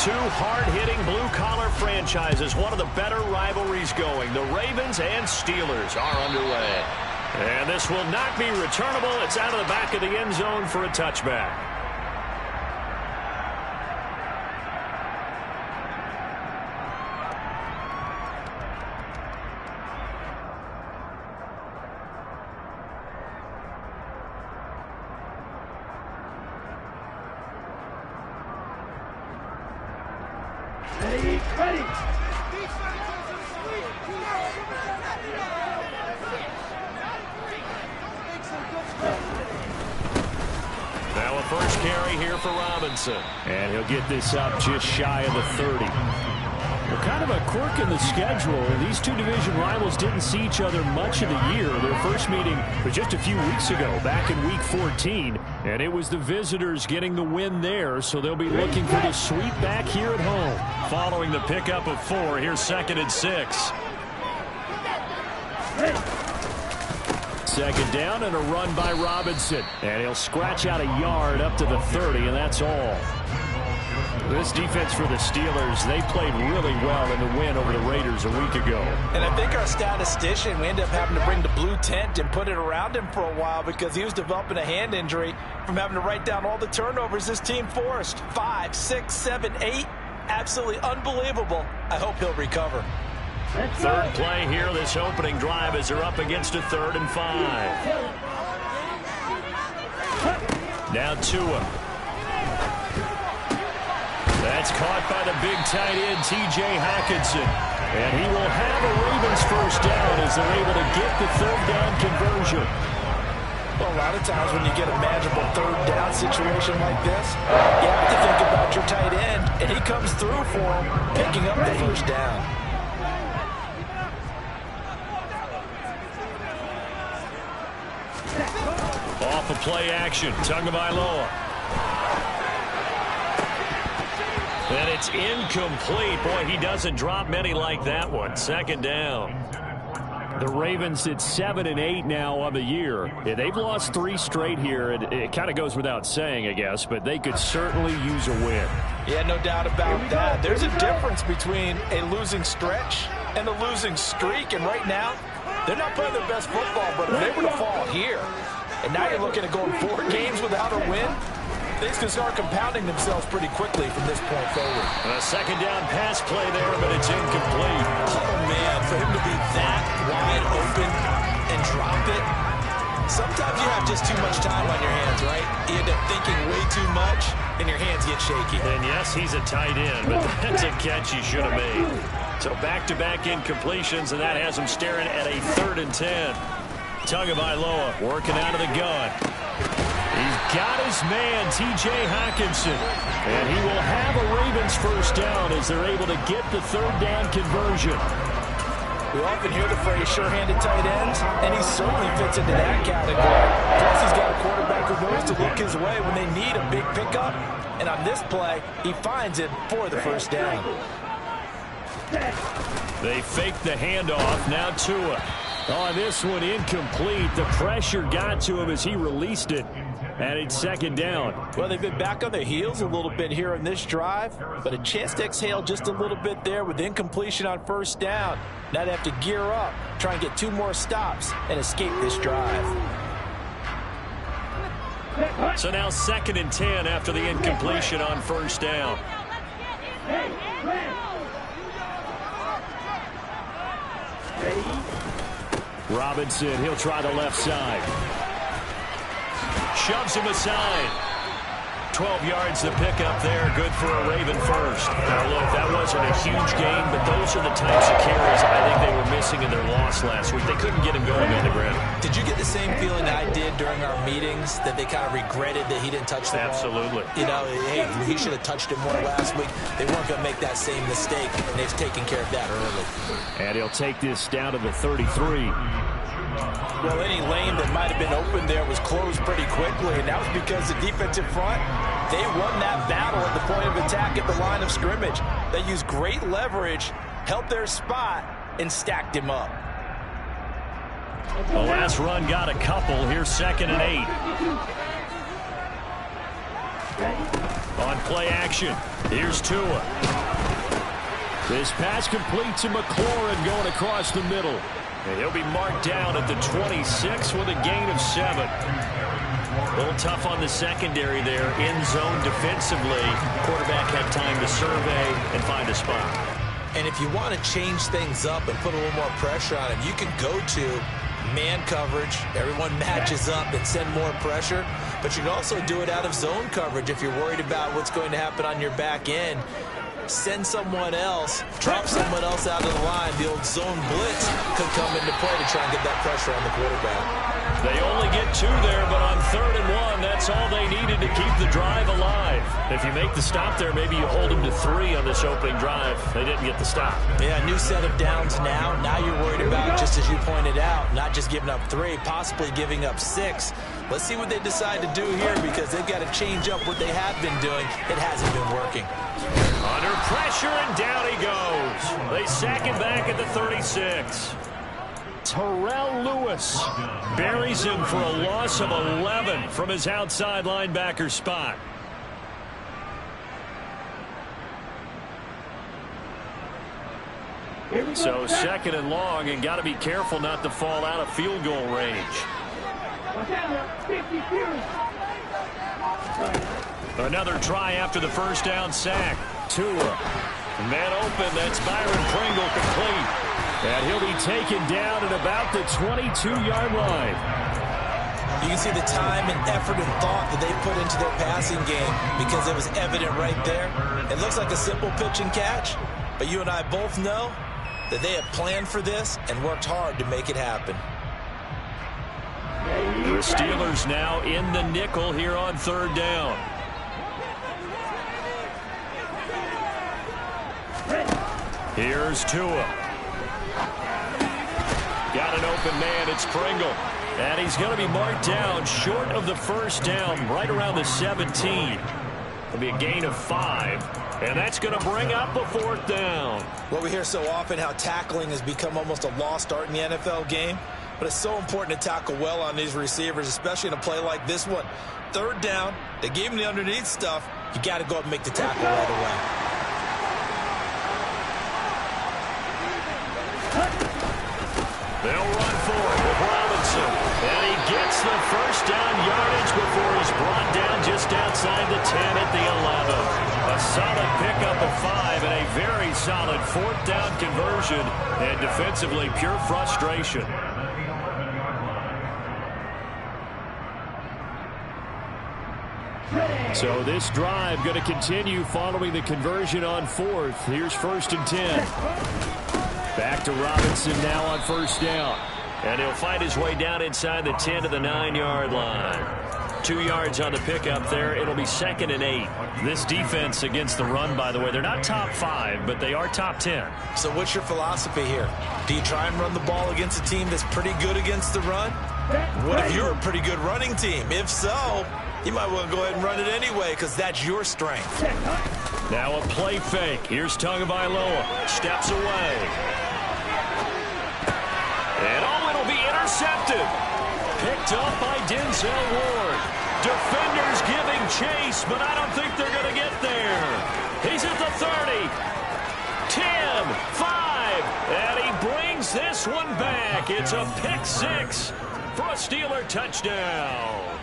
two hard-hitting blue-collar franchises, one of the better rivalries going. The Ravens and Steelers are underway. And this will not be returnable. It's out of the back of the end zone for a touchback. Ready. Now a first carry here for Robinson. And he'll get this up just shy of the 30. Well, kind of a quirk in the schedule. These two division rivals didn't see each other much of the year. Their first meeting was just a few weeks ago, back in Week 14. And it was the visitors getting the win there, so they'll be looking for the sweep back here at home. Following the pickup of 4, here's 2nd and 6. Second down and a run by Robinson. And he'll scratch out a yard up to the 30, and that's all. This defense for the Steelers, they played really well in the win over the Raiders a week ago. And I think our statistician, we ended up having to bring the blue tent and put it around him for a while because he was developing a hand injury from having to write down all the turnovers this team forced. 5, 6, 7, 8. Absolutely unbelievable. I hope he'll recover. Third play here, this opening drive, as they're up against a 3rd and 5. Now Tua. That's caught by the big tight end, T.J. Hockenson. And he will have a Ravens first down as they're able to get the 3rd down conversion. Well, a lot of times when you get a manageable 3rd down situation like this, you have to think about your tight end, and he comes through for him, picking up the first down. Off of play action, Tagovailoa. And it's incomplete. Boy, he doesn't drop many like that one. 2nd down. The Ravens sit 7-8 now on the year. Yeah, they've lost 3 straight here. It kind of goes without saying, I guess, but they could certainly use a win. Yeah, no doubt about that. There's a difference between a losing stretch and a losing streak, and right now, they're not playing their best football, but if they were to fall here, and now you're looking at going 4 games without a win, things can start compounding themselves pretty quickly from this point forward. A 2nd down pass play there, but it's incomplete. Oh, man, for him to be that wide open and drop it, sometimes you have just too much time on your hands, right? You end up thinking way too much, and your hands get shaky. And yes, he's a tight end, but that's a catch he should have made. So back-to-back incompletions, and that has him staring at a 3rd and 10. Tagovailoa working out of the gun. He's got his man, T.J. Hockenson. And he will have a Ravens first down as they're able to get the 3rd down conversion. We often hear the phrase sure-handed tight ends, and he certainly fits into that category. Plus, he's got a quarterback who knows to look his way when they need a big pickup. And on this play, he finds it for the first down. They fake the handoff. Now Tua. On this one, incomplete. The pressure got to him as he released it. And it's 2nd down. Well, they've been back on their heels a little bit here on this drive, but a chance to exhale just a little bit there with incompletion on first down. Now they have to gear up, try and get 2 more stops, and escape this drive. So now 2nd and 10 after the incompletion on first down. Robinson, he'll try the left side. Shoves him aside. 12 yards to pick up there. Good for a Raven first. Now, look, that wasn't a huge game, but those are the types of carries I think they were missing in their loss last week. They couldn't get him going on the ground. Did you get the same feeling I did during our meetings, that they kind of regretted that he didn't touch the ball? Absolutely. You know, hey, he should have touched it more last week. They weren't going to make that same mistake, and they've taken care of that early. And he'll take this down to the 33. Well, any lane that might have been open there was closed pretty quickly, and that was because the defensive front, they won that battle at the point of attack at the line of scrimmage. They used great leverage, held their spot, and stacked him up. The last run got a couple. Here's 2nd and 8. On play action, here's Tua. This pass complete to McLaurin going across the middle. And he'll be marked down at the 26 with a gain of 7. A little tough on the secondary there. In zone defensively. Quarterback had time to survey and find a spot. And if you want to change things up and put a little more pressure on him, you can go to man coverage. Everyone matches up and send more pressure. But you can also do it out of zone coverage if you're worried about what's going to happen on your back end. Send someone else, drop someone else out of the line. The old zone blitz could come into play to try and get that pressure on the quarterback. They only get 2 there, but on 3rd and 1, that's all they needed to keep the drive alive. If you make the stop there, maybe you hold them to 3 on this opening drive. They didn't get the stop. Yeah, new set of downs now. Now you're worried about, just as you pointed out, not just giving up 3, possibly giving up 6. Let's see what they decide to do here, because they've got to change up what they have been doing. It hasn't been working. Under pressure, and down he goes. They sack him back at the 36. Terrell Lewis buries him for a loss of 11 from his outside linebacker spot. So 2nd and long, and got to be careful not to fall out of field goal range. Another try after the first down sack. Tua. Man open, that's Byron Pringle complete. And he'll be taken down at about the 22-yard line. You can see the time and effort and thought that they put into their passing game, because it was evident right there. It looks like a simple pitch and catch, but you and I both know that they have planned for this and worked hard to make it happen. The Steelers now in the nickel here on 3rd down. Here's Tua. Got an open man. It's Pringle. And he's going to be marked down short of the first down, right around the 17. It'll be a gain of 5. And that's going to bring up a 4th down. Well, we hear so often how tackling has become almost a lost art in the NFL game. But it's so important to tackle well on these receivers, especially in a play like this one. 3rd down, they gave him the underneath stuff. You got to go up and make the tackle right away. They'll run for it with Robinson. And he gets the first down yardage before he's brought down just outside the 10 at the 11. A solid pickup of 5 and a very solid 4th down conversion. And defensively, pure frustration. So this drive going to continue following the conversion on 4th. Here's 1st and 10. Back to Robinson now on 1st down. And he'll fight his way down inside the 10 to the 9-yard line. 2 yards on the pickup there. It'll be 2nd and 8. This defense against the run, by the way, they're not top 5, but they are top 10. So what's your philosophy here? Do you try and run the ball against a team that's pretty good against the run? What if you're a pretty good running team? If so, you might want to go ahead and run it anyway, because that's your strength. Now a play fake. Here's Tagovailoa. Steps away. And it'll be intercepted. Picked up by Denzel Ward. Defenders giving chase, but I don't think they're going to get there. He's at the 30. 10, 5, and he brings this one back. It's a pick 6 for a Steeler touchdown.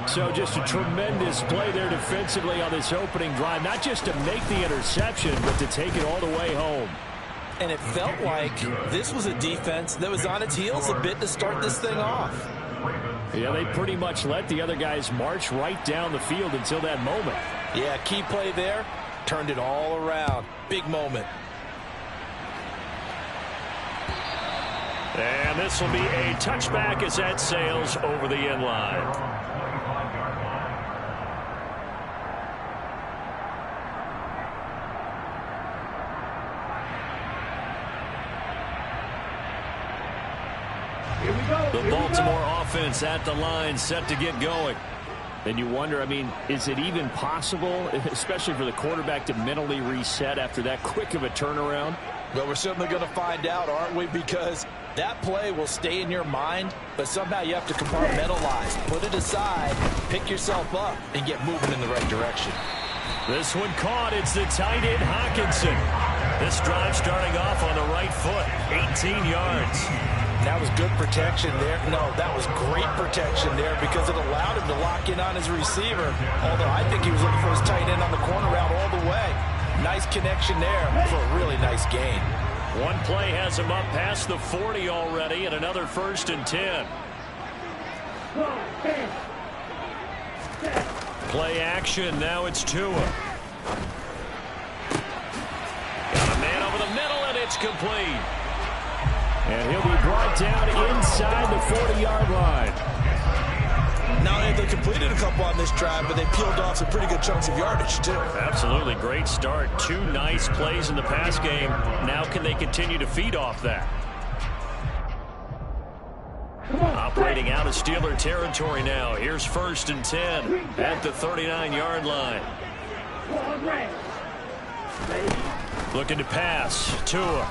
So just a tremendous play there defensively on this opening drive. Not just to make the interception, but to take it all the way home. And it felt like this was a defense that was on its heels a bit to start this thing off. Yeah, they pretty much let the other guys march right down the field until that moment. Yeah, key play there. Turned it all around. Big moment. And this will be a touchback as that sails over the end line. The Baltimore offense at the line, set to get going. And you wonder, I mean, is it even possible, especially for the quarterback, to mentally reset after that quick of a turnaround? Well, we're certainly going to find out, aren't we? Because that play will stay in your mind, but somehow you have to compartmentalize. Put it aside, pick yourself up, and get moving in the right direction. This one caught. It's the tight end, Hawkinson. This drive starting off on the right foot, 18 yards. That was good protection there. No, that was great protection there because it allowed him to lock in on his receiver. Although I think he was looking for his tight end on the corner route all the way. Nice connection there for a really nice gain. One play has him up past the 40 already, and another 1st and 10. Play action. Now it's Tua. Got a man over the middle, and it's complete. And he'll be brought down inside the 40-yard line. Not only have they completed a couple on this drive, but they peeled off some pretty good chunks of yardage, too. Absolutely. Great start. 2 nice plays in the pass game. Now can they continue to feed off that? Operating out of Steeler territory now. Here's 1st and 10 at the 39-yard line. Looking to pass. Tua.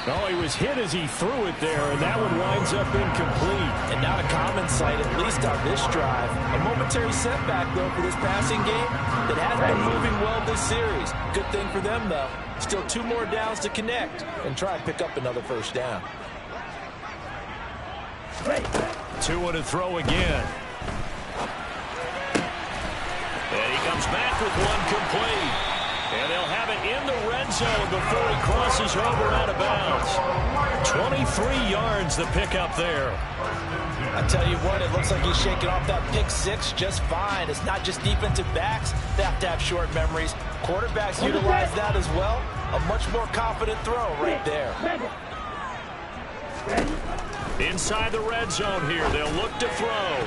Oh, he was hit as he threw it there, and that one winds up incomplete. And not a common sight, at least on this drive. A momentary setback, though, for this passing game that has been moving well this series. Good thing for them, though. Still 2 more downs to connect and try and pick up another 1st down. Tua to throw again. And he comes back with one complete. And they'll have it in the red zone before he crosses over out of bounds. 23 yards the pickup there. I tell you what, it looks like he's shaking off that pick 6 just fine. It's not just defensive backs that have to have short memories. Quarterbacks utilize that as well. A much more confident throw right there. Inside the red zone here, they'll look to throw.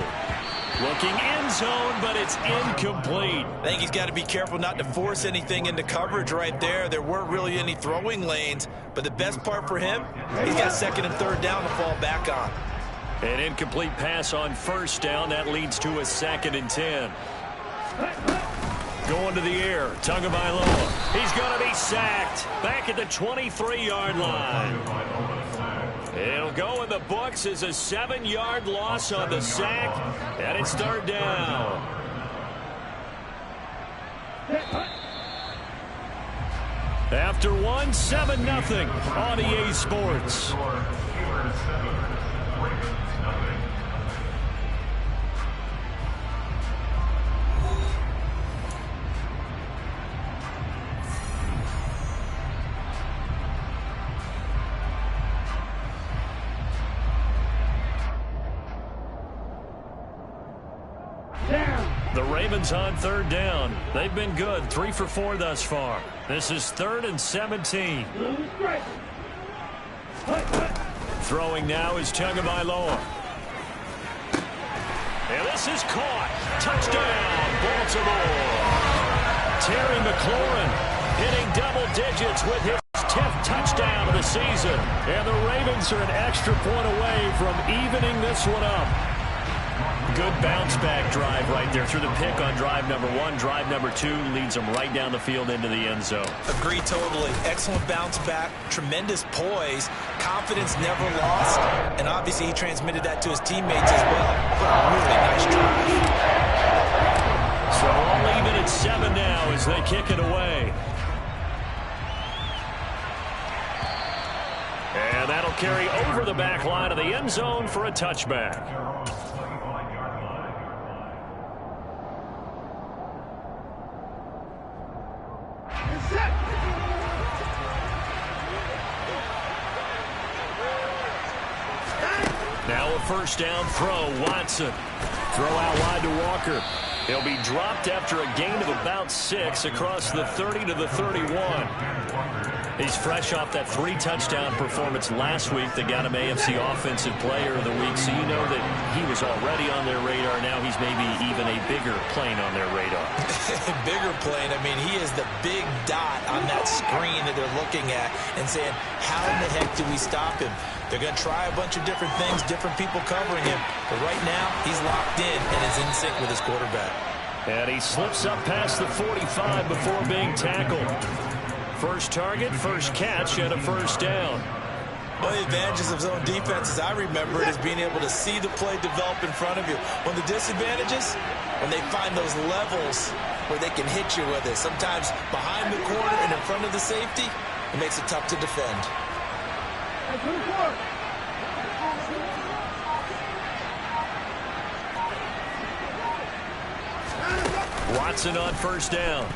Looking end zone, but it's incomplete. I think he's got to be careful not to force anything into coverage right there. There weren't really any throwing lanes, but the best part for him, he's got 2nd and 3rd down to fall back on. An incomplete pass on 1st down. That leads to a 2nd and 10. Going to the air. Tagovailoa. He's going to be sacked. Back at the 23-yard line. It'll go in the books as a 7-yard loss on the sack, and it's 3rd down. After one, 7-0 on EA Sports. The Ravens on 3rd down. They've been good, 3 for 4 thus far. This is 3rd and 17. Throwing now is Tagovailoa. And this is caught. Touchdown, Baltimore. Terry McLaurin hitting double digits with his 10th touchdown of the season. And the Ravens are an extra point away from evening this one up. Good bounce-back drive right there through the pick on drive number 1. Drive number 2 leads them right down the field into the end zone. Agree totally. Excellent bounce-back, tremendous poise, confidence never lost, and obviously he transmitted that to his teammates as well. Really nice drive. So all even at 7 now as they kick it away. And that'll carry over the back line of the end zone for a touchback. Now a 1st down throw. Watson. Throw out wide to Walker. He'll be dropped after a gain of about 6 across the 30 to the 31. He's fresh off that 3-touchdown performance last week that got him AFC Offensive Player of the Week. So you know that he was already on their radar. Now he's maybe even a bigger plane on their radar. Bigger plane. I mean, he is the big dot on that screen that they're looking at and saying, how in the heck do we stop him? They're going to try a bunch of different things, different people covering him. But right now, he's locked in and is in sync with his quarterback. And he slips up past the 45 before being tackled. First target, first catch, and a 1st down. One of the advantages of zone defenses, I remember it, is being able to see the play develop in front of you. One of the disadvantages, when they find those levels where they can hit you with it. Sometimes behind the corner and in front of the safety, it makes it tough to defend. Watson on first down.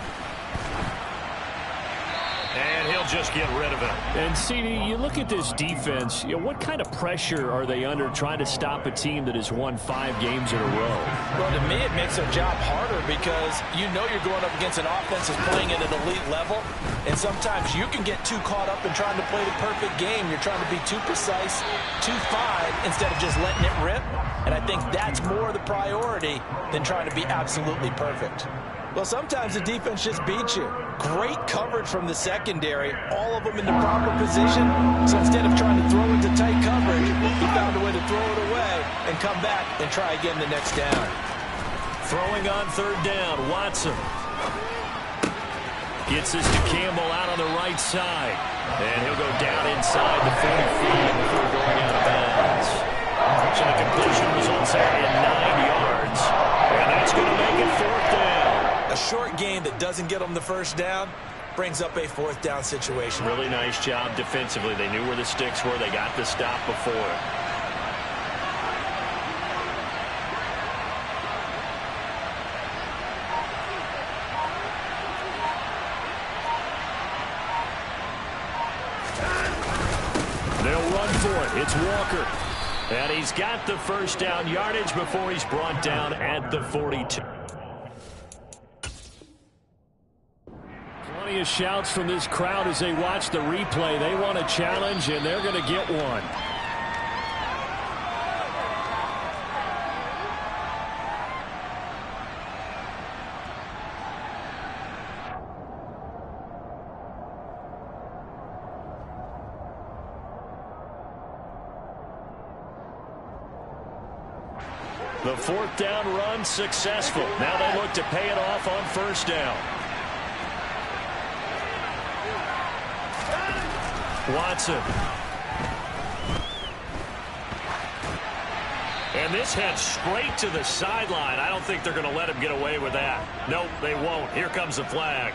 And he'll just get rid of it. And, CD, you look at this defense, what kind of pressure are they under trying to stop a team that has won 5 games in a row? Well, to me, it makes their job harder because you know you're going up against an offense that's playing at an elite level, and sometimes you can get too caught up in trying to play the perfect game. You're trying to be too precise, too fine, instead of just letting it rip, and I think that's more the priority than trying to be absolutely perfect. Well, sometimes the defense just beats you. Great coverage from the secondary, all of them in the proper position. So instead of trying to throw into tight coverage, he found a way to throw it away and come back and try again the next down. Throwing on third down, Watson. Gets this to Campbell out on the right side. And he'll go down inside the 45 before going out of bounds. So the completion results in 9 yards. And that's going to make it fourth down. A short gain that doesn't get them the first down brings up a fourth down situation. Really nice job defensively. They knew where the sticks were. They got the stop before. They'll run for it. It's Walker. And he's got the first down yardage before he's brought down at the 42. Plenty of shouts from this crowd as they watch the replay. They want a challenge, and they're going to get one. The fourth down run successful. Now they look to pay it off on first down. Watson. And this heads straight to the sideline. I don't think they're going to let him get away with that. Nope, they won't. Here comes the flag.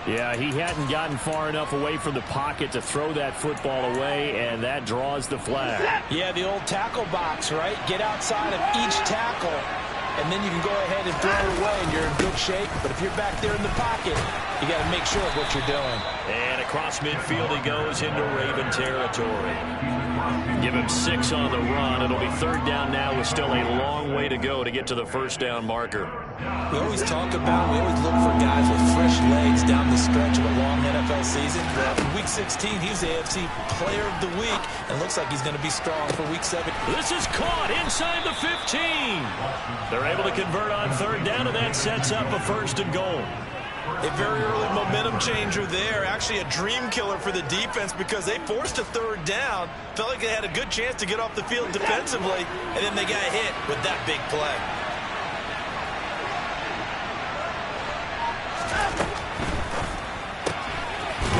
Yeah, he hadn't gotten far enough away from the pocket to throw that football away, and that draws the flag. Yeah, the old tackle box, right? Get outside of each tackle, and then you can go ahead and throw it away, and you're in good shape. But if you're back there in the pocket, you got to make sure of what you're doing. And across midfield he goes into Raven territory. Give him 6 on the run. It'll be third down now with still a long way to go to get to the first down marker. We always talk about, we always look for guys with fresh legs down the stretch of a long NFL season. Well, in Week 16, he was the AFC Player of the Week, and looks like he's going to be strong for Week 7. This is caught inside the 15. They're able to convert on third down, and that sets up a first and goal. A very early momentum changer there. Actually a dream killer for the defense because they forced a third down. Felt like they had a good chance to get off the field defensively, and then they got hit with that big play.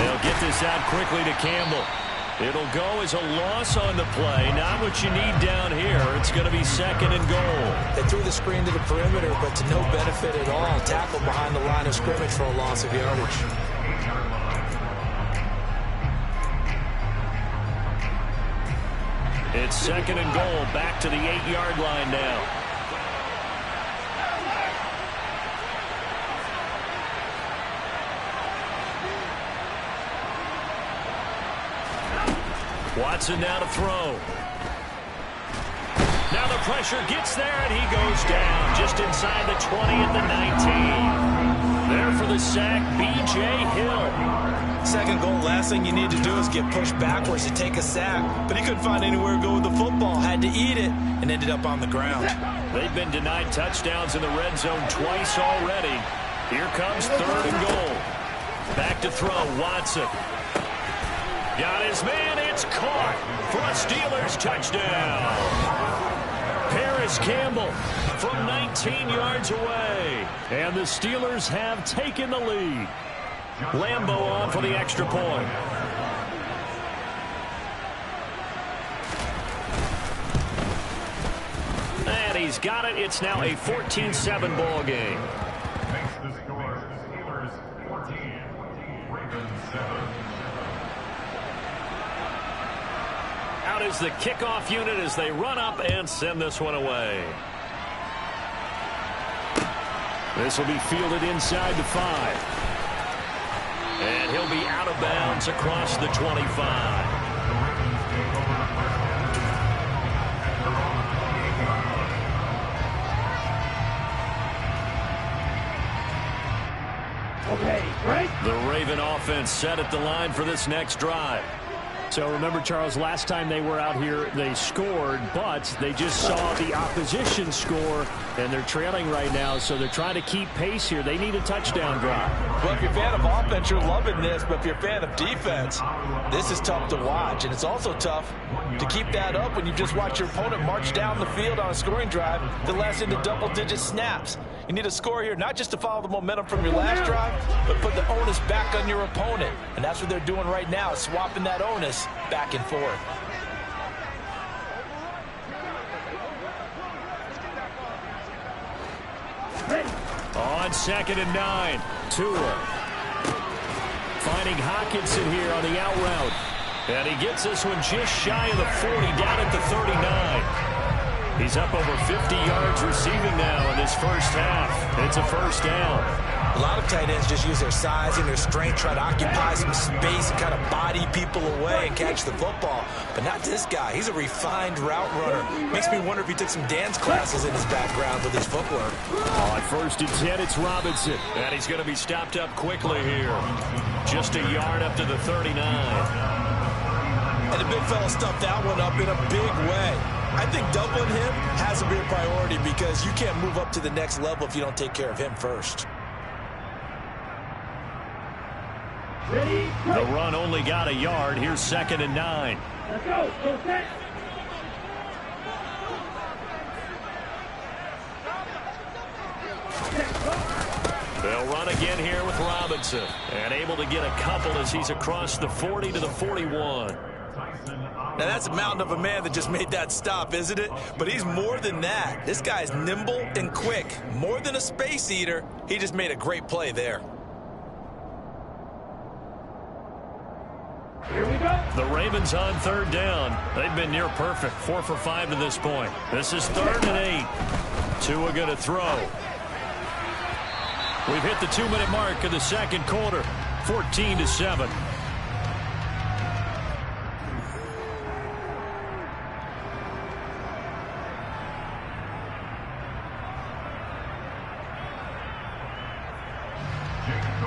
They'll get this out quickly to Campbell. It'll go as a loss on the play. Not what you need down here. It's going to be second and goal. They threw the screen to the perimeter, but to no benefit at all. Tackled behind the line of scrimmage for a loss of yardage. It's second and goal. Back to the 8-yard line now. Watson now to throw. Now the pressure gets there, and he goes down just inside the 20 at the 19. There for the sack, B.J. Hill. Second goal, last thing you need to do is get pushed backwards to take a sack. But he couldn't find anywhere to go with the football. Had to eat it and ended up on the ground. They've been denied touchdowns in the red zone twice already. Here comes third and goal. Back to throw, Watson. Got his man, it's caught for a Steelers touchdown. Paris Campbell from 19 yards away. And the Steelers have taken the lead. Lambeau on for the extra point. he's got it. It's now a 14-7 ball game. Makes the score Steelers 14, Ravens 7. Out is the kickoff unit as they run up and send this one away. This will be fielded inside the 5. And he'll be out of bounds across the 25. Okay, right. The Raven offense set at the line for this next drive. So remember, Charles, last time they were out here, they scored, but they just saw the opposition score, and they're trailing right now, so they're trying to keep pace here. They need a touchdown drive. Well, if you're a fan of offense, you're loving this, but if you're a fan of defense, this is tough to watch, and it's also tough to keep that up when you just watch your opponent march down the field on a scoring drive that lasts into double-digit snaps. You need a score here, not just to follow the momentum from your last drive, but put the onus back on your opponent. And that's what they're doing right now, swapping that onus back and forth. On 2nd and 9, Tua finding Hockenson here on the out route. And he gets this one just shy of the 40, down at the 39. He's up over 50 yards receiving now in this first half. It's a first down. A lot of tight ends just use their size and their strength, try to occupy some space and kind of body people away and catch the football. But not this guy. He's a refined route runner. Makes me wonder if he took some dance classes in his background with his footwork. On 1st and 10, it's Robinson. And he's going to be stopped up quickly here. Just a yard up to the 39. And the big fella stuffed that one up in a big way. I think doubling him has to be a priority because you can't move up to the next level if you don't take care of him first. The run only got a yard. Here's 2nd and 9. Let's go. Go set. They'll run again here with Robinson. And able to get a couple as he's across the 40 to the 41. Now, that's a mountain of a man that just made that stop, isn't it? But he's more than that. This guy's nimble and quick. More than a space eater. He just made a great play there. Here we go. The Ravens on 3rd down. They've been near perfect. 4 for 5 to this point. This is 3rd and 8. Tua going to throw. We've hit the 2-minute mark of the 2nd quarter. 14-7.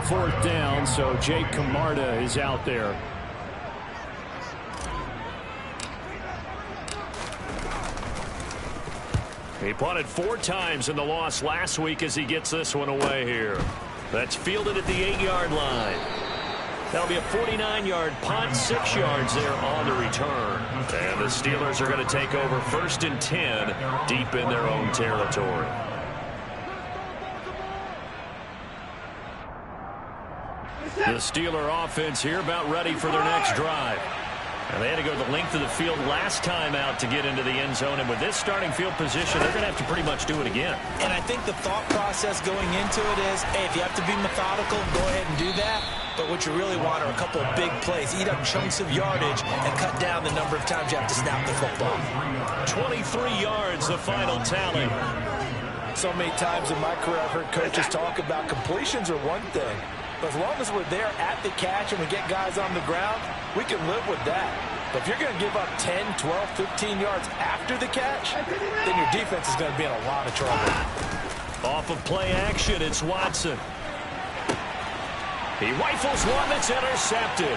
Fourth down, so Jake Camarda is out there. He punted 4 times in the loss last week as he gets this one away here. That's fielded at the 8-yard line. That'll be a 49-yard punt, 6 yards there on the return. And the Steelers are going to take over 1st and 10 deep in their own territory. The Steeler offense here about ready for their next drive. And they had to go the length of the field last time out to get into the end zone. And with this starting field position, they're going to have to pretty much do it again. And I think the thought process going into it is, hey, if you have to be methodical, go ahead and do that. But what you really want are a couple of big plays. Eat up chunks of yardage and cut down the number of times you have to snap the football. 23 yards, the final tally. So many times in my career, I've heard coaches talk about completions are one thing. But as long as we're there at the catch and we get guys on the ground, we can live with that. But if you're going to give up 10, 12, 15 yards after the catch, then your defense is going to be in a lot of trouble. Off of play action, it's Watson. He rifles one that's intercepted.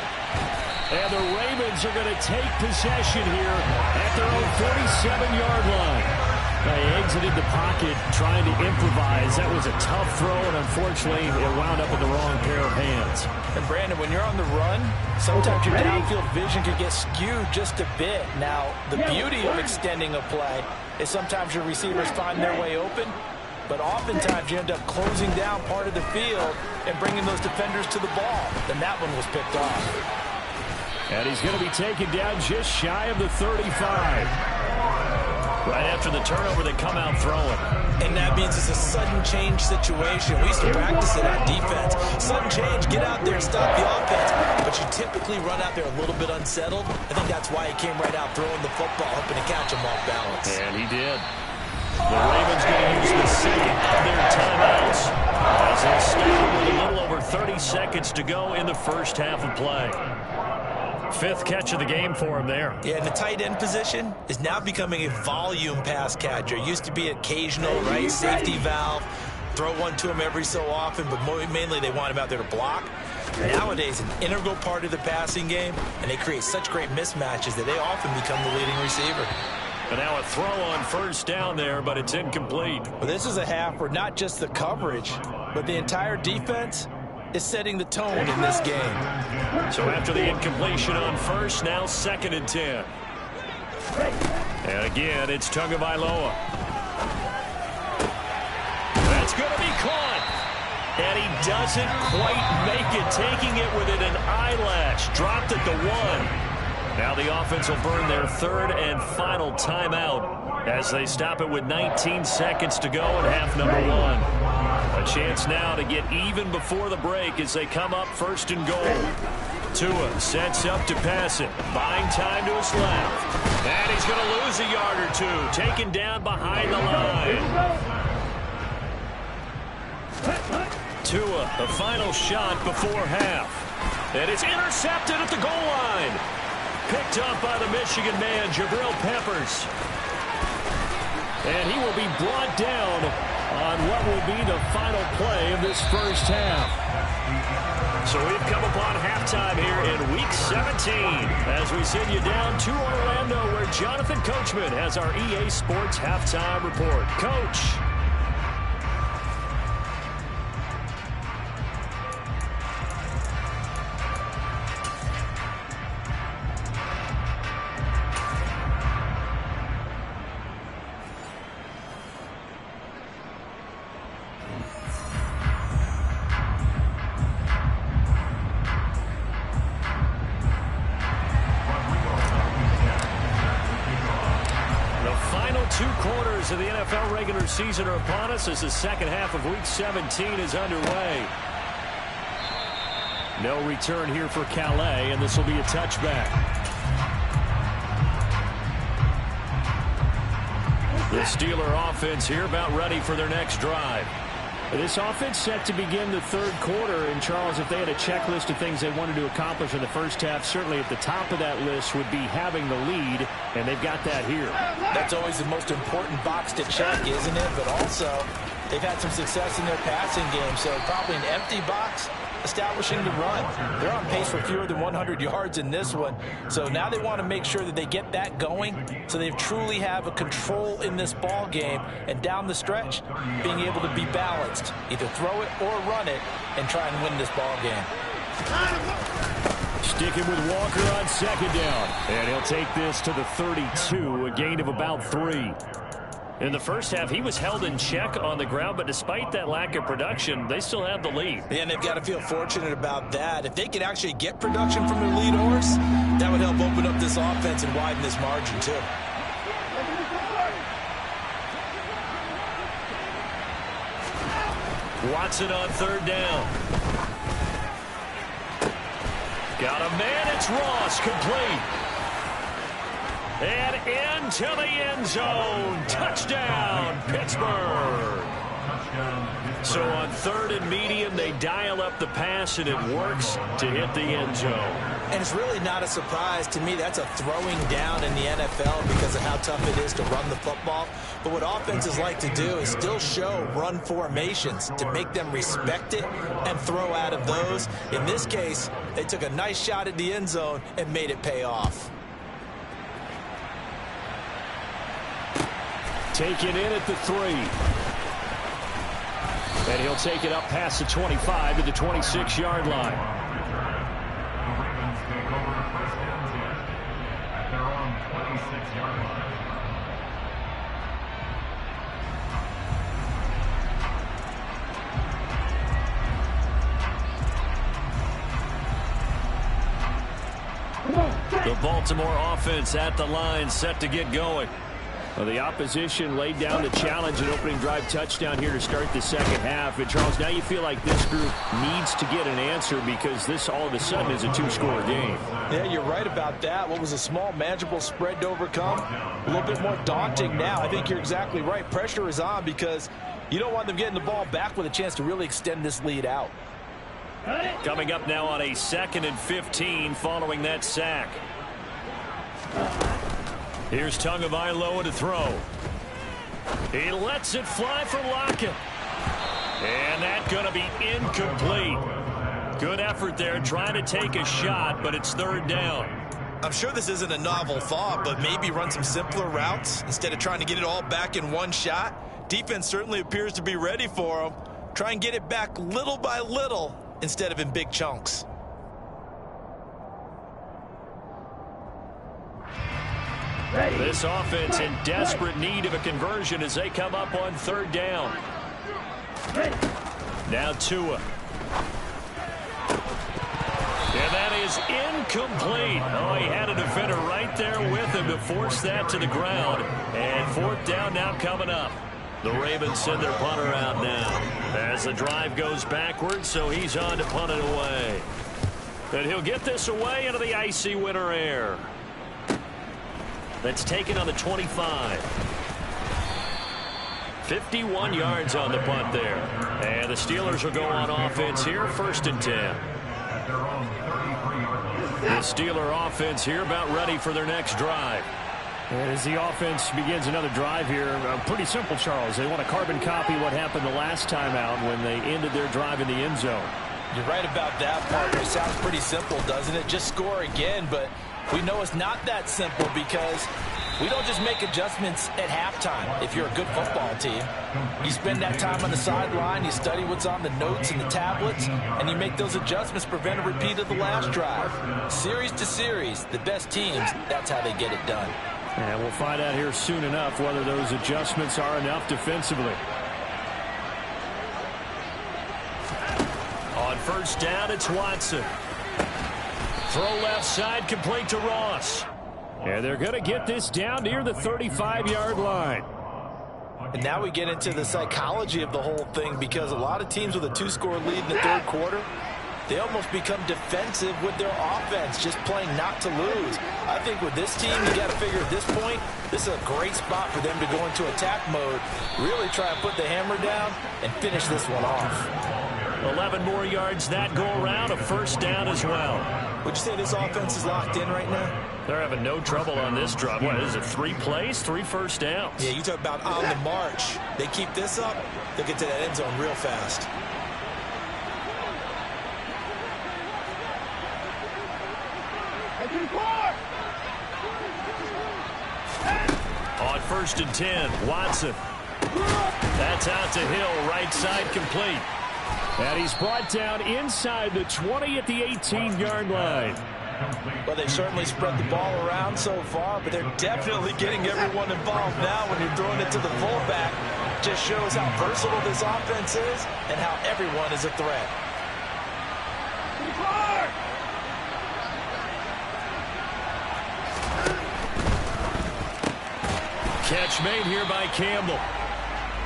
And the Ravens are going to take possession here at their own 47-yard line. They exited the pocket trying to improvise. That was a tough throw, and unfortunately, it wound up in the wrong pair of hands. And, Brandon, when you're on the run, sometimes your downfield vision can get skewed just a bit. Now, the beauty of extending a play is sometimes your receivers find their way open, but oftentimes you end up closing down part of the field and bringing those defenders to the ball. Then that one was picked off. And he's going to be taken down just shy of the 35. Right after the turnover, they come out throwing. And that means it's a sudden change situation. We used to practice it on defense. Sudden change, get out there, stop the offense. But you typically run out there a little bit unsettled. I think that's why he came right out throwing the football, hoping to catch him off balance. And he did. The Ravens going to use the second of their timeouts as they start with a little over 30 seconds to go in the first half of play. Fifth catch of the game for him there. Yeah, and the tight end position is now becoming a volume pass catcher. Used to be occasional, right, safety valve. Throw one to him every so often, but mainly they want him out there to block. Nowadays, an integral part of the passing game, and they create such great mismatches that they often become the leading receiver. And now a throw on first down there, but it's incomplete. Well, this is a half where not just the coverage, but the entire defense is setting the tone in this game. So after the incompletion on first, now 2nd and 10. And again, it's Tagovailoa. That's going to be caught. And he doesn't quite make it, taking it within an eyelash. Dropped at the 1. Now the offense will burn their 3rd and final timeout as they stop it with 19 seconds to go in half number 1. A chance now to get even before the break as they come up 1st and goal. Tua sets up to pass it. Buying time to his left. And he's going to lose a yard or two. Taken down behind the line. Tua, the final shot before half. And it's intercepted at the goal line. Picked up by the Michigan man, Jabril Peppers. And he will be brought down on what will be the final play of this first half. So we've come upon halftime here in Week 17 as we send you down to Orlando where Jonathan Coachman has our EA Sports Halftime Report. Coach. Of the NFL regular season are upon us as the second half of Week 17 is underway. No return here for Calais, and this will be a touchback. The Steeler offense here about ready for their next drive. This offense set to begin the 3rd quarter, and Charles, if they had a checklist of things they wanted to accomplish in the first half, certainly at the top of that list would be having the lead, and they've got that here. That's always the most important box to check, isn't it? But also, they've had some success in their passing game, so probably an empty box establishing the run. They're on pace for fewer than 100 yards in this one, so now they want to make sure that they get that going so they truly have a control in this ball game, and down the stretch, being able to be balanced, either throw it or run it, and try and win this ball game. Sticking with Walker on 2nd down, and he'll take this to the 32, a gain of about 3. In the first half, he was held in check on the ground, but despite that lack of production, they still have the lead. And they've got to feel fortunate about that. If they could actually get production from their lead horse, that would help open up this offense and widen this margin, too. Watson on 3rd down. Got a man, it's Ross, complete. And into the end zone. Touchdown, Pittsburgh. So on 3rd and medium, they dial up the pass, and it works to hit the end zone. And it's really not a surprise to me. That's a throwing down in the NFL because of how tough it is to run the football. But what offenses like to do is still show run formations to make them respect it and throw out of those. In this case, they took a nice shot at the end zone and made it pay off. Taken in at the 3. And he'll take it up past the 25 to the 26-yard line. The Ravens take over 1st and 10 at their own 26-yard line. The Baltimore offense at the line, set to get going. Well, the opposition laid down the challenge and opening drive touchdown here to start the second half. And, Charles, now you feel like this group needs to get an answer because this all of a sudden is a two-score game. Yeah, you're right about that. What was a small, manageable spread to overcome, a little bit more daunting now. I think you're exactly right. Pressure is on because you don't want them getting the ball back with a chance to really extend this lead out. Coming up now on a 2nd and 15 following that sack. Here's Tagovailoa to throw. He lets it fly for Lockett. And that's going to be incomplete. Good effort there trying to take a shot, but it's 3rd down. I'm sure this isn't a novel thought, but maybe run some simpler routes instead of trying to get it all back in one shot. Defense certainly appears to be ready for him. Try and get it back little by little instead of in big chunks. This offense in desperate need of a conversion as they come up on 3rd down. Now Tua. And that is incomplete. Oh, he had a defender right there with him to force that to the ground. And 4th down now coming up. The Ravens send their punter out now as the drive goes backwards, so he's on to punt it away. And he'll get this away into the icy winter air. That's taken on the 25. 51 yards on the punt there. And the Steelers will go on offense here, 1st and 10. The Steeler offense here about ready for their next drive. As the offense begins another drive here, pretty simple, Charles. They want to carbon copy what happened the last time out when they ended their drive in the end zone. You're right about that, partner. It sounds pretty simple, doesn't it? Just score again, but we know it's not that simple because we don't just make adjustments at halftime if you're a good football team. You spend that time on the sideline, you study what's on the notes and the tablets, and you make those adjustments, prevent a repeat of the last drive. Series to series, the best teams, that's how they get it done. And we'll find out here soon enough whether those adjustments are enough defensively. On 1st down, it's Watson. Throw left side, complete to Ross. And they're going to get this down near the 35-yard line. And now we get into the psychology of the whole thing because a lot of teams with a 2-score lead in the 3rd quarter, they almost become defensive with their offense, just playing not to lose. I think with this team, you got to figure at this point, this is a great spot for them to go into attack mode, really try and put the hammer down and finish this one off. 11 more yards that go around, a 1st down as well. Would you say this offense is locked in right now? They're having no trouble on this drive. What is it, 3 plays, 3 first downs? Yeah, you talk about on the march. They keep this up, they'll get to that end zone real fast. On 1st and 10, Watson. That's out to Hill, right side complete. And he's brought down inside the 20 at the 18-yard line. Well, they've certainly spread the ball around so far, but they're definitely getting everyone involved now when you're throwing it to the fullback. Just shows how versatile this offense is and how everyone is a threat. Catch made here by Campbell.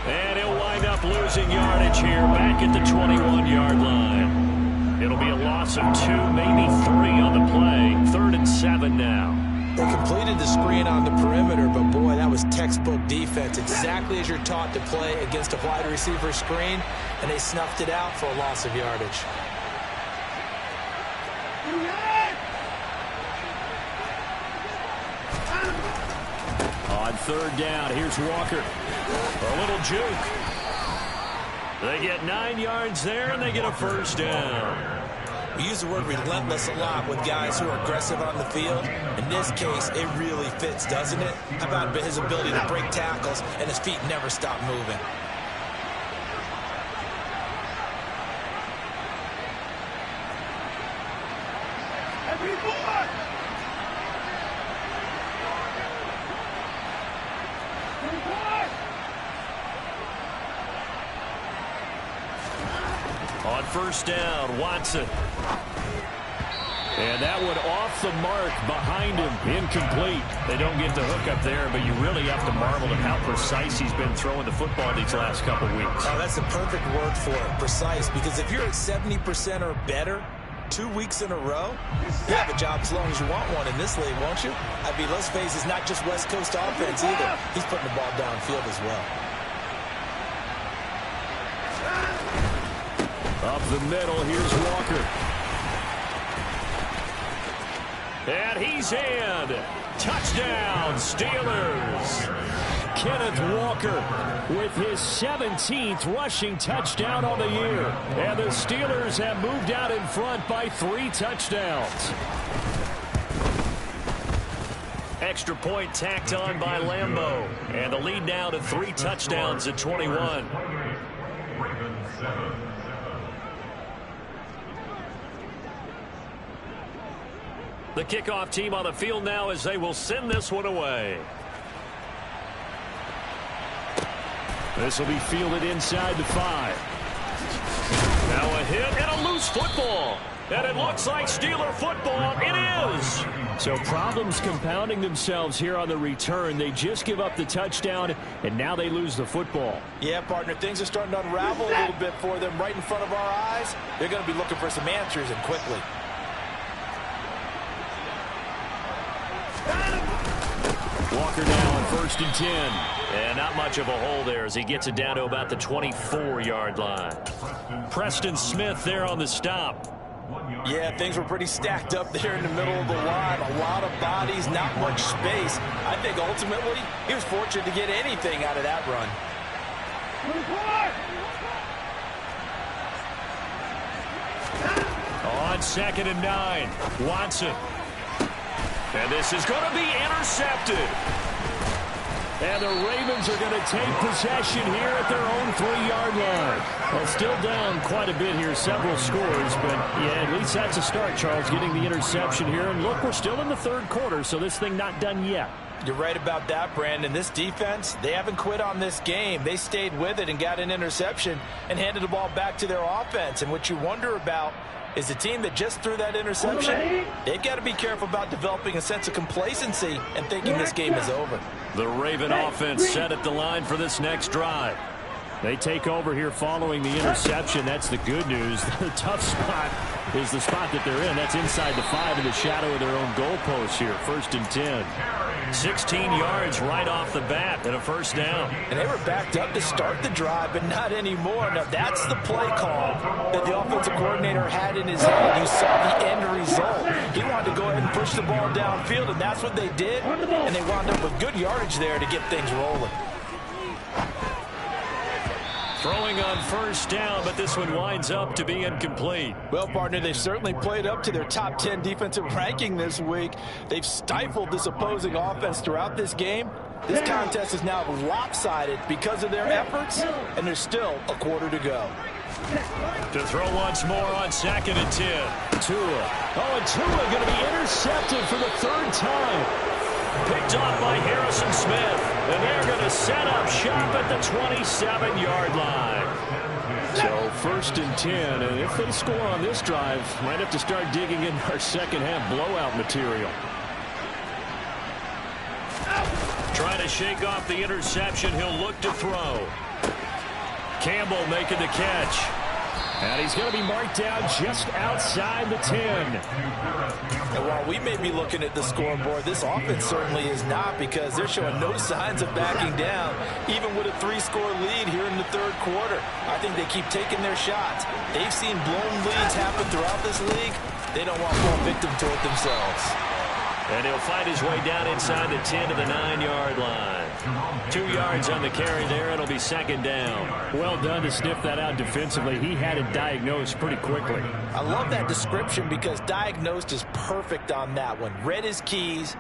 And he'll wind up losing yardage here back at the 21-yard line. It'll be a loss of 2, maybe 3 on the play. 3rd and 7 now. They completed the screen on the perimeter, but boy, that was textbook defense. Exactly as you're taught to play against a wide receiver screen, and they snuffed it out for a loss of yardage. On 3rd down, here's Walker. A little juke. They get 9 yards there, and they get a 1st down. We use the word relentless a lot with guys who are aggressive on the field. In this case, it really fits, doesn't it? How about his ability to break tackles and his feet never stop moving? On 1st down, Watson. And that one off the mark behind him. Incomplete. They don't get the hook up there, but you really have to marvel at how precise he's been throwing the football these last couple weeks. Oh, that's the perfect word for it, precise. Because if you're at 70% or better 2 weeks in a row, you have a job as long as you want one in this league, won't you? I mean, let's face it, it's not just West Coast offense either. He's putting the ball downfield as well. Up the middle, here's Walker. And he's in. Touchdown, Steelers. Kenneth Walker with his 17th rushing touchdown on the year. And the Steelers have moved out in front by 3 touchdowns. Extra point tacked on by Lambeau. And the lead now to 3 touchdowns at 21. The kickoff team on the field now as they will send this one away. This will be fielded inside the 5. Now a hit and a loose football. And it looks like Steeler football. It is. So problems compounding themselves here on the return. They just give up the touchdown, and now they lose the football. Yeah, partner, things are starting to unravel a little bit for them right in front of our eyes. They're going to be looking for some answers, and quickly. Walker now on 1st and 10. And not much of a hole there as he gets it down to about the 24-yard line. Preston Smith there on the stop. Yeah, things were pretty stacked up there in the middle of the line. A lot of bodies, not much space. I think ultimately he was fortunate to get anything out of that run. On 2nd and 9, Watson. And this is going to be intercepted. And the Ravens are going to take possession here at their own 3-yard line. Well, still down quite a bit here, several scores, but yeah, at least that's a start, Charles, getting the interception here. And look, we're still in the 3rd quarter, so this thing not done yet. You're right about that, Brandon. This defense, they haven't quit on this game. They stayed with it and got an interception and handed the ball back to their offense. And what you wonder about is the team that just threw that interception, they've got to be careful about developing a sense of complacency and thinking this game is over. The Raven offense set at the line for this next drive. They take over here following the interception. That's the good news. The tough spot is the spot that they're in. That's inside the 5 in the shadow of their own goalpost here. 1st and 10. 16 yards right off the bat and a 1st down. And they were backed up to start the drive, but not anymore. Now, that's the play call that the offensive coordinator had in his head. You saw the end result. He wanted to go ahead and push the ball downfield, and that's what they did. And they wound up with good yardage there to get things rolling. Throwing on 1st down, but this one winds up to be incomplete. Well, partner, they've certainly played up to their top 10 defensive ranking this week. They've stifled this opposing offense throughout this game. This contest is now lopsided because of their efforts, and there's still a quarter to go. To throw once more on 2nd and 10. Tua. Oh, and Tua going to be intercepted for the 3rd time. Picked off by Harrison Smith. And they're going to set up shop at the 27-yard line. So 1st and 10. And if they score on this drive, might have to start digging in our second-half blowout material. Trying to shake off the interception. He'll look to throw. Campbell making the catch. And he's going to be marked down just outside the 10. And while we may be looking at the scoreboard, this offense certainly is not, because they're showing no signs of backing down, even with a 3-score lead here in the 3rd quarter. I think they keep taking their shots. They've seen blown leads happen throughout this league. They don't want to fall victim to it themselves. And he'll find his way down inside the 10 to the 9-yard line. 2 yards on the carry there. It'll be 2nd down. Well done to sniff that out defensively. He had it diagnosed pretty quickly. I love that description, because diagnosed is perfect on that one. Read his keys,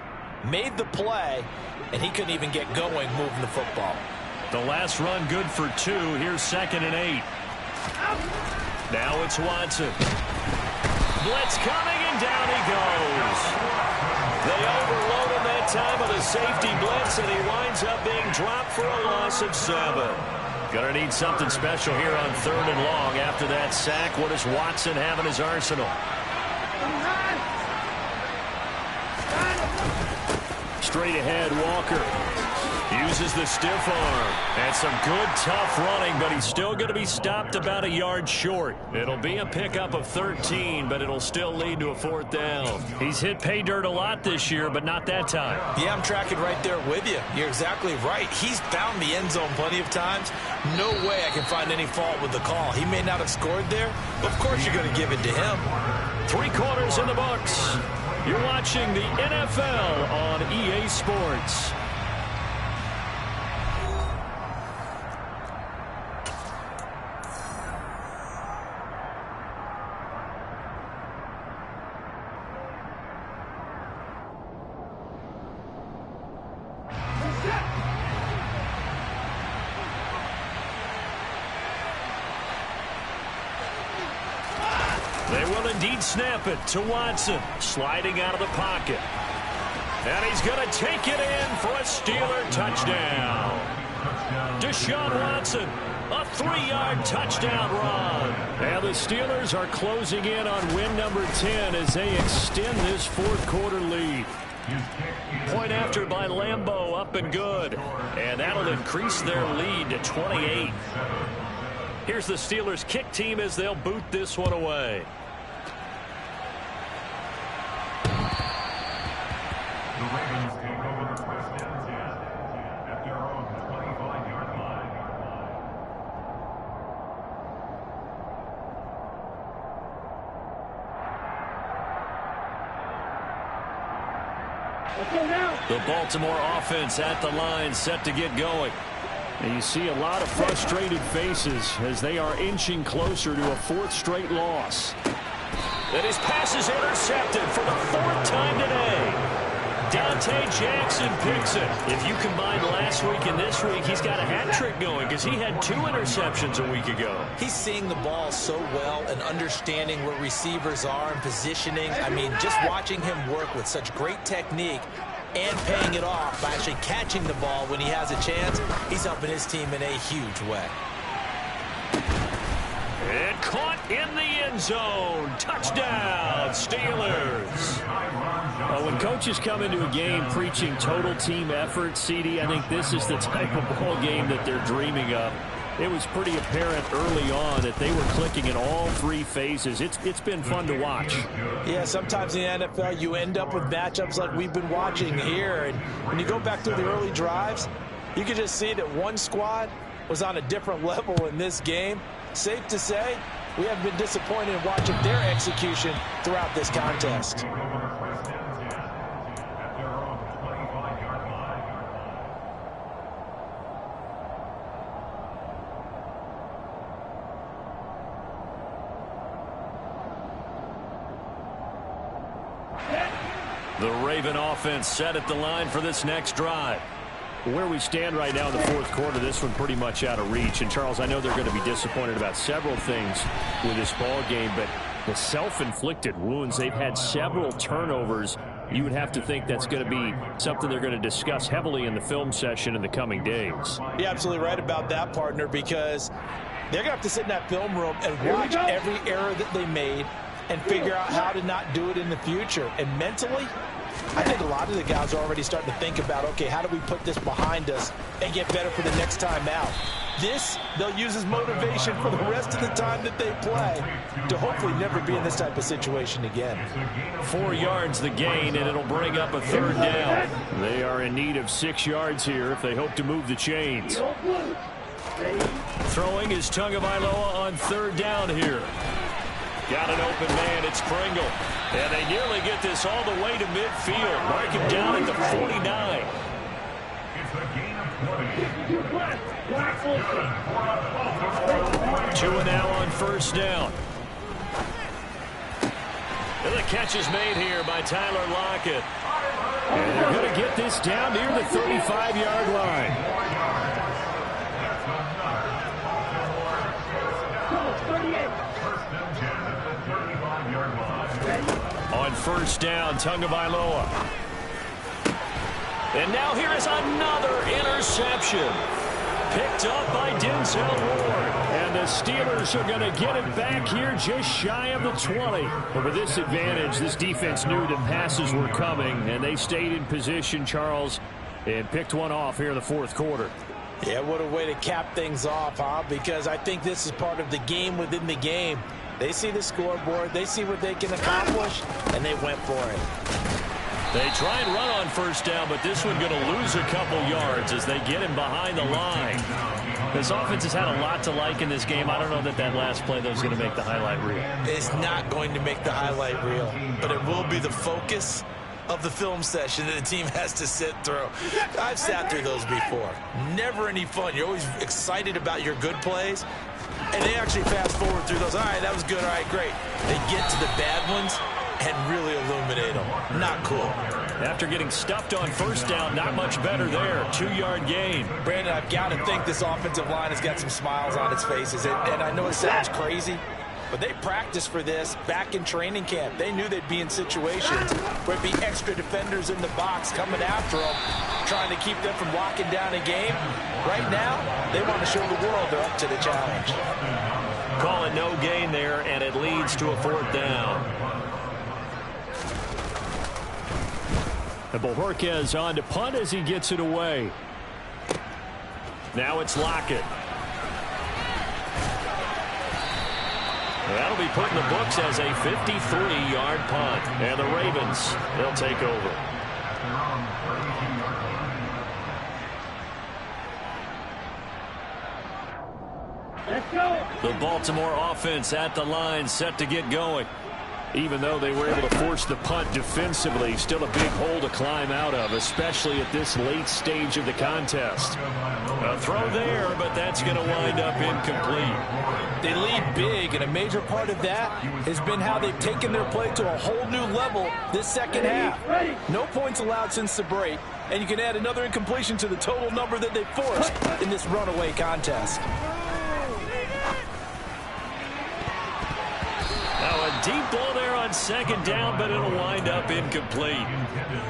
made the play, and he couldn't even get going moving the football. The last run good for 2. Here's 2nd and 8. Now it's Watson. Blitz coming, and down he goes. They overload him that time with a safety blitz, and he winds up being dropped for a loss of 7. Gonna need something special here on 3rd and long after that sack. What does Watson have in his arsenal? Straight ahead, Walker. Uses the stiff arm. And some good, tough running, but he's still going to be stopped about a yard short. It'll be a pickup of 13, but it'll still lead to a 4th down. He's hit pay dirt a lot this year, but not that time. Yeah, I'm tracking right there with you. You're exactly right. He's found the end zone plenty of times. No way I can find any fault with the call. He may not have scored there, but of course you're going to give it to him. 3 quarters in the books. You're watching the NFL on EA Sports. They will indeed snap it to Watson, sliding out of the pocket. And he's going to take it in for a Steeler touchdown. Deshaun Watson, a 3-yard touchdown run. And the Steelers are closing in on win number 10 as they extend this 4th quarter lead. Point after by Lambeau, up and good. And that'll increase their lead to 28. Here's the Steelers kick team as they'll boot this one away. The Ravens take over the first and 10 at their own 25-yard line. The Baltimore offense at the line, set to get going. And you see a lot of frustrated faces as they are inching closer to a 4th straight loss. And his pass is intercepted for the 4th time today. Dante Jackson picks it. If you combine last week and this week, he's got a hat trick going because he had 2 interceptions a week ago. He's seeing the ball so well and understanding where receivers are and positioning. I mean, just watching him work with such great technique and paying it off by actually catching the ball when he has a chance, he's helping his team in a huge way. And caught in the end zone. Touchdown, Steelers. When coaches come into a game preaching total team effort, CD, I think this is the type of ball game that they're dreaming of. It was pretty apparent early on that they were clicking in all 3 phases. It's been fun to watch. Yeah, sometimes in the NFL you end up with matchups like we've been watching here. And when you go back through the early drives, you can just see that one squad was on a different level in this game. Safe to say, we have been disappointed in watching their execution throughout this contest. The Raven offense set at the line for this next drive. Where we stand right now in the 4th quarter, this one pretty much out of reach. And, Charles, I know they're going to be disappointed about several things with this ball game, but the self-inflicted wounds, they've had several turnovers. You would have to think that's going to be something they're going to discuss heavily in the film session in the coming days. You're absolutely right about that, partner, because they're going to have to sit in that film room and watch every error that they made and figure out how to not do it in the future. And mentally, I think a lot of the guys are already starting to think about, okay, how do we put this behind us and get better for the next time out? This, they'll use as motivation for the rest of the time that they play to hopefully never be in this type of situation again. 4 yards the gain, and it'll bring up a 3rd down. They are in need of 6 yards here if they hope to move the chains. Throwing is Tagovailoa on 3rd down here. Got an open man, it's Pringle. And they nearly get this all the way to midfield. Mark him down at the 49. It's a gain of 20. 2 now on 1st down. And the catch is made here by Tyler Lockett. And they're going to get this down near the 35-yard line. On 1st down, Tagovailoa. And now here is another interception. Picked up by Denzel Ward. And the Steelers are going to get it back here just shy of the 20. But with this advantage, this defense knew the passes were coming, and they stayed in position, Charles, and picked one off here in the fourth quarter. Yeah, what a way to cap things off, huh? Because I think this is part of the game within the game. They see the scoreboard, they see what they can accomplish, and they went for it. They try and run on first down, but this one going to lose a couple yards as they get him behind the line. This offense has had a lot to like in this game. I don't know that last play, though, is going to make the highlight reel. It's not going to make the highlight reel, but it will be the focus of the film session that the team has to sit through. I've sat through those before. Never any fun. You're always excited about your good plays, and they actually fast forward through those. All right, that was good. All right, great. They get to the bad ones and really illuminate them. Not cool. After getting stuffed on first down, not much better there. 2-yard gain. Brandon, I've got to think this offensive line has got some smiles on its faces. And I know it sounds crazy, but they practiced for this back in training camp. They knew they'd be in situations where it'd be extra defenders in the box coming after them, trying to keep them from locking down a game. Right now, they want to show the world they're up to the challenge. Call it no gain there, and it leads to a fourth down. And Bojorquez on to punt as he gets it away. Now it's Lockett. That'll be put in the books as a 53-yard punt. And the Ravens, they'll take over. Let's go. The Baltimore offense at the line, set to get going. Even though they were able to force the punt defensively, still a big hole to climb out of, especially at this late stage of the contest. A throw there, but that's going to wind up incomplete. They lead big, and a major part of that has been how they've taken their play to a whole new level this second half. No points allowed since the break, and you can add another incompletion to the total number that they forced in this runaway contest. Now a deep ball there on second down, but it'll wind up incomplete.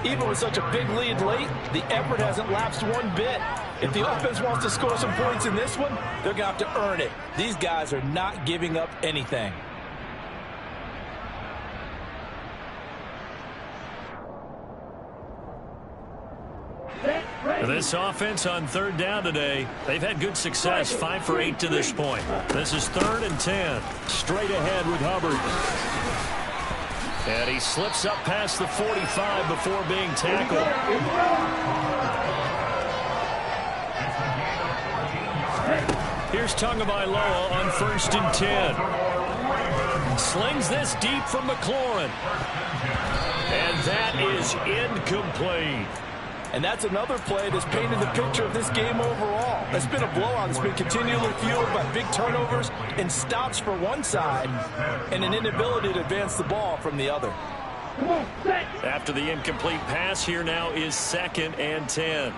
Even with such a big lead late, the effort hasn't lapsed one bit. If the offense wants to score some points in this one, they're going to have to earn it. These guys are not giving up anything. This offense on third down today, they've had good success, 5 for 8 to this point. This is 3rd and 10. Straight ahead with Hubbard. And he slips up past the 45 before being tackled. Here's Tagovailoa on 1st and 10. Slings this deep from McLaurin. And that is incomplete. And that's another play that's painted the picture of this game overall. It's been a blowout. It's been continually fueled by big turnovers and stops for one side and an inability to advance the ball from the other. After the incomplete pass, here now is 2nd and 10.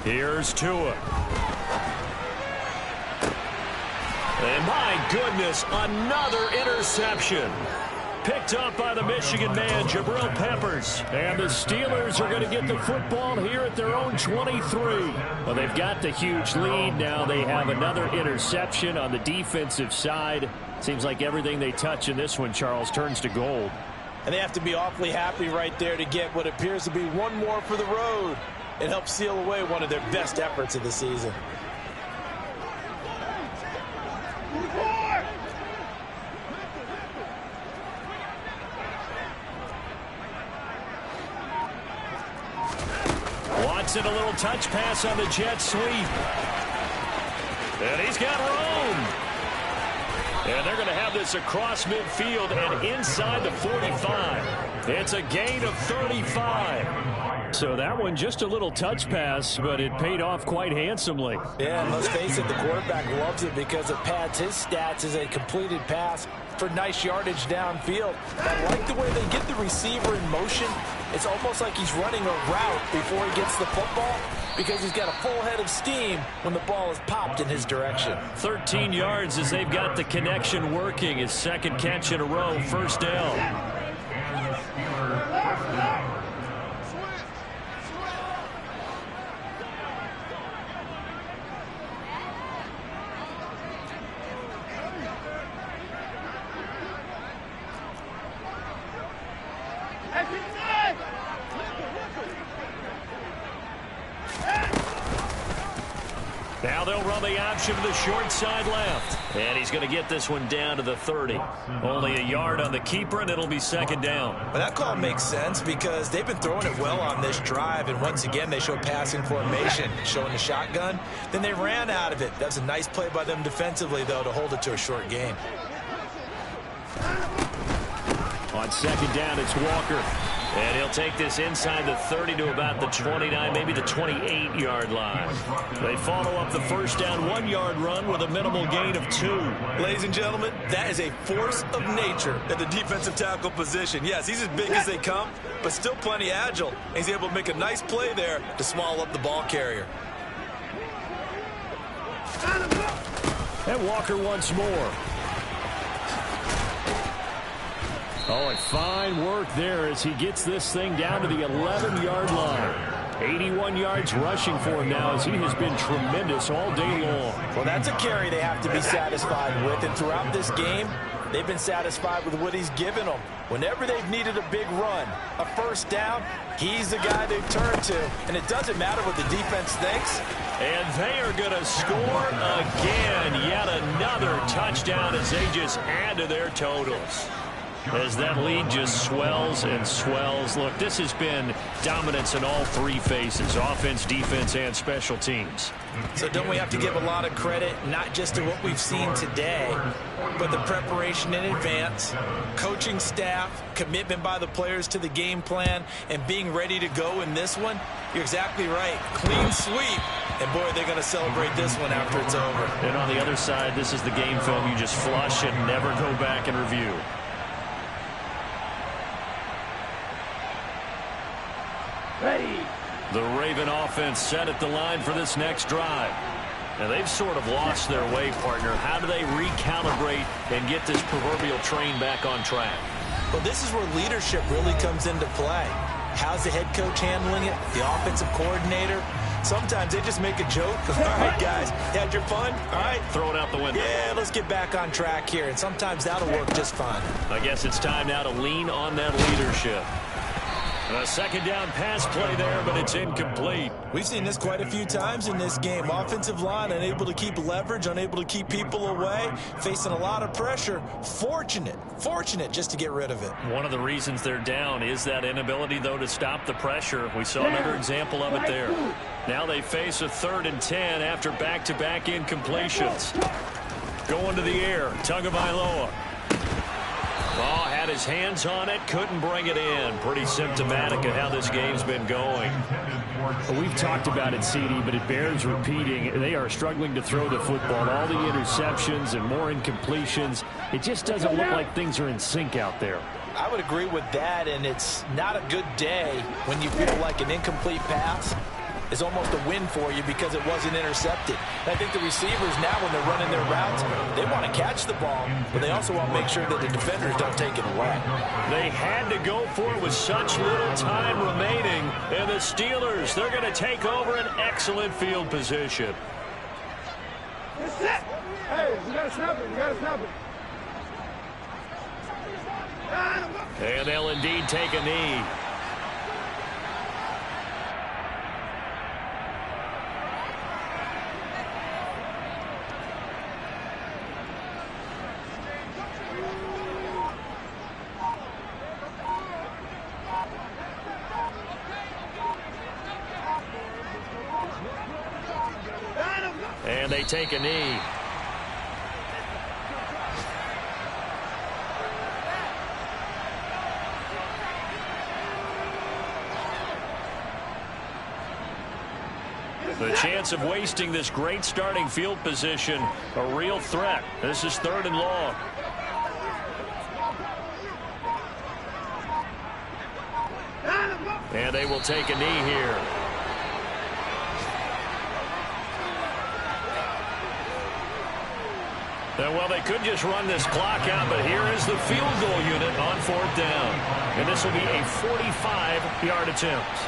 Here's Tua. And my goodness, another interception. Picked up by the Michigan man, Jabril Peppers. And the Steelers are going to get the football here at their own 23. Well, they've got the huge lead. Now they have another interception on the defensive side. Seems like everything they touch in this one, Charles, turns to gold. And they have to be awfully happy right there to get what appears to be one more for the road. It helps seal away one of their best efforts of the season. Watson, a little touch pass on the jet sweep. And he's got room. And they're going to have this across midfield and inside the 45. It's a gain of 35. So that one just a little touch pass, but it paid off quite handsomely. Yeah, and let's face it, the quarterback loves it because it pads his stats as a completed pass for nice yardage downfield. I like the way they get the receiver in motion. It's almost like he's running a route before he gets the football because he's got a full head of steam when the ball is popped in his direction. 13 yards as they've got the connection working. His 2nd catch in a row, 1st down. Now they'll run the option to the short side left. And he's going to get this one down to the 30. Only a yard on the keeper, and it'll be second down. But that call makes sense because they've been throwing it well on this drive, and once again they show passing formation, showing the shotgun. Then they ran out of it. That's a nice play by them defensively, though, to hold it to a short gain. On second down, it's Walker. And he'll take this inside the 30 to about the 29, maybe the 28-yard line. They follow up the first down 1-yard run with a minimal gain of 2. Ladies and gentlemen, that is a force of nature at the defensive tackle position. Yes, he's as big as they come, but still plenty agile. He's able to make a nice play there to small up the ball carrier. And Walker once more. Oh, and fine work there as he gets this thing down to the 11-yard line. 81 yards rushing for him now as he has been tremendous all day long. Well, that's a carry they have to be satisfied with, and throughout this game, they've been satisfied with what he's given them. Whenever they've needed a big run, a first down, he's the guy they've turned to, and it doesn't matter what the defense thinks. And they are going to score again. Yet another touchdown as they just add to their totals. As that lead just swells and swells. Look, this has been dominance in all three phases, offense, defense, and special teams. So don't we have to give a lot of credit, not just to what we've seen today, but the preparation in advance, coaching staff, commitment by the players to the game plan, and being ready to go in this one? You're exactly right. Clean sweep. And, boy, they're going to celebrate this one after it's over. And on the other side, this is the game film you just flush and never go back and review. Ready. The Raven offense set at the line for this next drive. Now they've sort of lost their way, partner. How do they recalibrate and get this proverbial train back on track? Well, this is where leadership really comes into play. How's the head coach handling it? The offensive coordinator? Sometimes they just make a joke. All right, guys, had your fun? All right. Throw it out the window. Yeah, let's get back on track here. And sometimes that'll work just fine. I guess it's time now to lean on that leadership. A second down pass play there, but it's incomplete. We've seen this quite a few times in this game. Offensive line unable to keep leverage, unable to keep people away, facing a lot of pressure. Fortunate just to get rid of it. One of the reasons they're down is that inability, though, to stop the pressure. We saw another example of it there. Now they face a 3rd and 10 after back-to-back incompletions. Going to the air, Tagovailoa. Oh, had his hands on it, couldn't bring it in. Pretty symptomatic of how this game's been going. Well, we've talked about it, CD, but it bears repeating. They are struggling to throw the football. All the interceptions and more incompletions. It just doesn't look like things are in sync out there. I would agree with that, and it's not a good day when you feel like an incomplete pass is almost a win for you because it wasn't intercepted. And I think the receivers now, when they're running their routes, they want to catch the ball, but they also want to make sure that the defenders don't take it away. They had to go for it with such little time remaining. And the Steelers, they're going to take over an excellent field position. Hey, you got to snap it. You got to snap it. And they'll indeed take a knee. And they take a knee. The chance of wasting this great starting field position, a real threat. This is 3rd and long. And they will take a knee here. Well, they could just run this clock out, but here is the field goal unit on 4th down. And this will be a 45-yard attempt.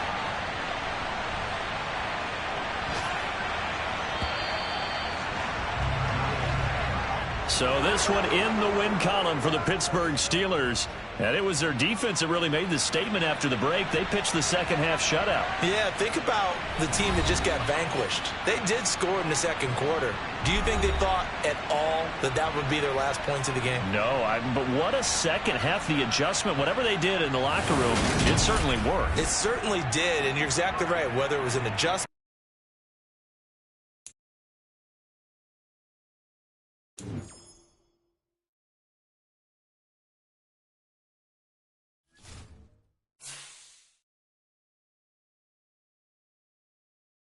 So this one in the win column for the Pittsburgh Steelers And it was their defense that really made the statement after the break. They pitched the second-half shutout. Yeah, think about the team that just got vanquished. They did score in the second quarter. Do you think they thought at all that that would be their last points of the game? No, but what a second half. The adjustment, whatever they did in the locker room, it certainly worked. It certainly did, and you're exactly right. Whether it was an adjustment.